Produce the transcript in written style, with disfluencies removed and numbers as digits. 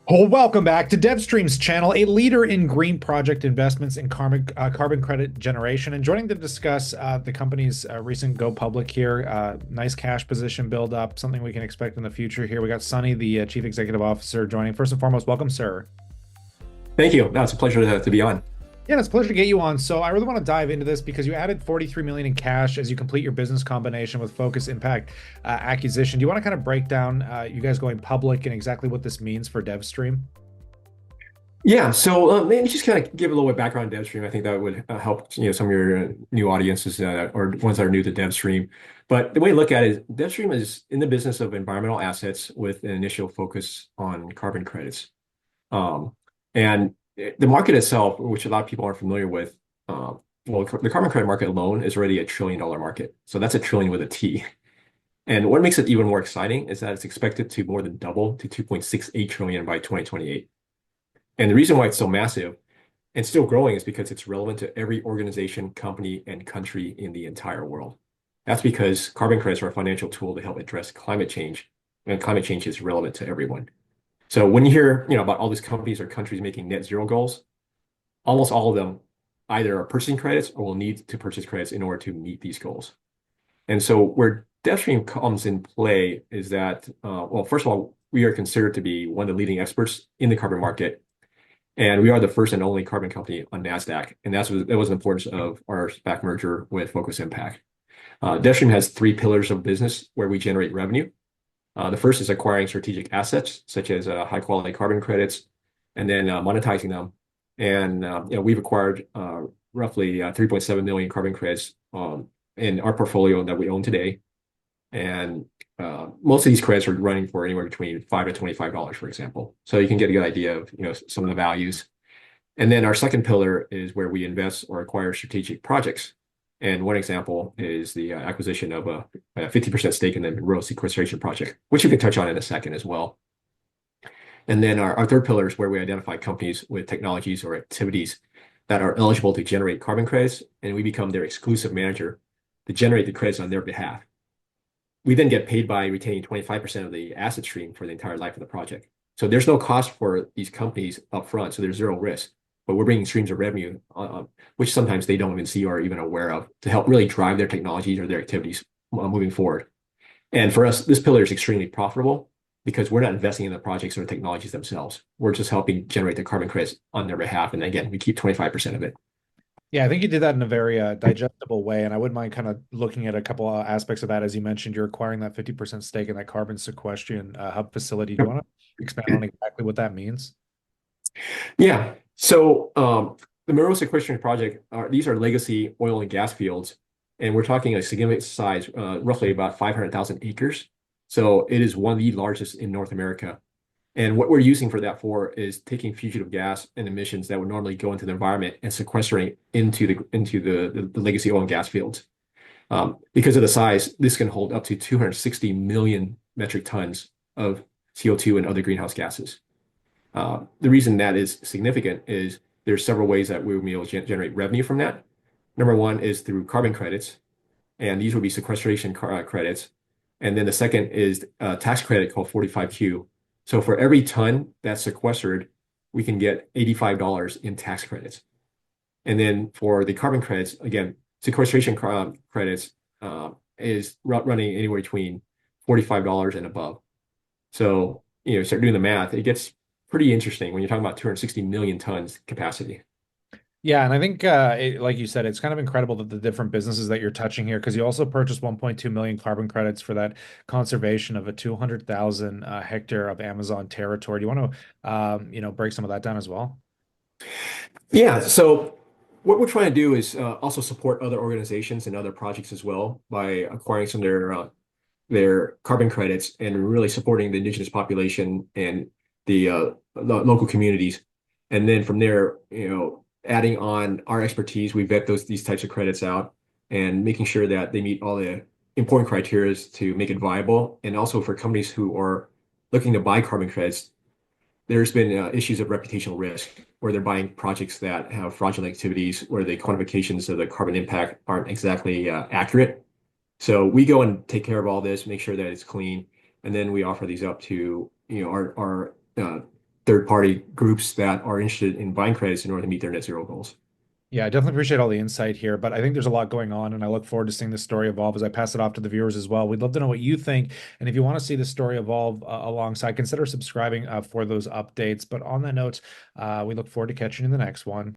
Well, welcome back to DevStream's channel, a leader in green project investments and carbon credit generation. And joining to discuss the company's recent go public here, nice cash position build up, something we can expect in the future here. We got Sunny, the Chief Executive Officer, joining. First and foremost, welcome, sir. Thank you. No, it's a pleasure to be on. Yeah, it's a pleasure to get you on. So I really want to dive into this because you added 43 million in cash as you complete your business combination with Focus Impact acquisition. Do you want to kind of break down you guys going public and exactly what this means for DevStream? Yeah, so maybe just kind of give a little bit of background on DevStream. I think that would help some of your new audiences or ones that are new to DevStream. But the way to look at it is DevStream is in the business of environmental assets with an initial focus on carbon credits. And the market itself, which a lot of people aren't familiar with, well, the carbon credit market alone is already $1 trillion market. So that's a trillion with a T. And what makes it even more exciting is that it's expected to more than double to 2.68 trillion by 2028. And the reason why it's so massive and still growing is because it's relevant to every organization, company, and country in the entire world. That's because carbon credits are a financial tool to help address climate change, and climate change is relevant to everyone. So when you hear, about all these companies or countries making net zero goals, almost all of them either are purchasing credits or will need to purchase credits in order to meet these goals. And so where DevStream comes in play is that, well, first of all, we are considered to be one of the leading experts in the carbon market. And we are the first and only carbon company on NASDAQ. And that was the importance of our SPAC merger with Focus Impact. DevStream has three pillars of business where we generate revenue. The first is acquiring strategic assets, such as high quality carbon credits, and then monetizing them. And we've acquired roughly 3.7 million carbon credits in our portfolio that we own today. And most of these credits are running for anywhere between $5 to $25, for example. So you can get a good idea of some of the values. And then our second pillar is where we invest or acquire strategic projects. And one example is the acquisition of a 50% stake in the Monroe sequestration project, which you can touch on in a second as well. And then our third pillar is where we identify companies with technologies or activities that are eligible to generate carbon credits, and we become their exclusive manager to generate the credits on their behalf. We then get paid by retaining 25% of the asset stream for the entire life of the project. So there's no cost for these companies upfront, so there's zero risk. But we're bringing streams of revenue, which sometimes they don't even see or are even aware of, to help really drive their technologies or their activities moving forward. And for us, this pillar is extremely profitable because we're not investing in the projects or the technologies themselves. We're just helping generate the carbon credits on their behalf. And again, we keep 25% of it. Yeah, I think you did that in a very digestible way, and I wouldn't mind kind of looking at a couple of aspects of that. As you mentioned, you're acquiring that 50% stake in that carbon sequestration hub facility. Do you want to expand on exactly what that means? Yeah. So the Monroe sequestration project, these are legacy oil and gas fields, and we're talking a significant size, roughly about 500,000 acres. So it is one of the largest in North America. And what we're using for that for is taking fugitive gas and emissions that would normally go into the environment and sequestering into the legacy oil and gas fields. Because of the size, this can hold up to 260 million metric tons of CO2 and other greenhouse gases. The reason that is significant is there's several ways that we will be able to generate revenue from that. Number one is through carbon credits, and these will be sequestration credits. And then the second is a tax credit called 45Q. So for every ton that's sequestered, we can get $85 in tax credits. And then for the carbon credits, again, sequestration credits is running anywhere between $45 and above. So, start doing the math, it gets pretty interesting when you're talking about 260 million tons capacity. Yeah, and I think, like you said, it's kind of incredible that the different businesses that you're touching here, because you also purchased 1.2 million carbon credits for that conservation of a 200,000 hectare of Amazon territory. Do you want to, break some of that down as well? Yeah, so what we're trying to do is also support other organizations and other projects as well by acquiring some of their carbon credits and really supporting the indigenous population and the local communities. And then from there, adding on our expertise, we vet these types of credits out and making sure that they meet all the important criteria to make it viable. And also for companies who are looking to buy carbon credits, there's been issues of reputational risk where they're buying projects that have fraudulent activities where the quantifications of the carbon impact aren't exactly accurate. So we go and take care of all this, make sure that it's clean, and then we offer these up to our third-party groups that are interested in buying credits in order to meet their net zero goals. Yeah, I definitely appreciate all the insight here, but I think there's a lot going on, and I look forward to seeing this story evolve as I pass it off to the viewers as well. We'd love to know what you think, and if you want to see the story evolve alongside, consider subscribing for those updates. But on that note, we look forward to catching you in the next one.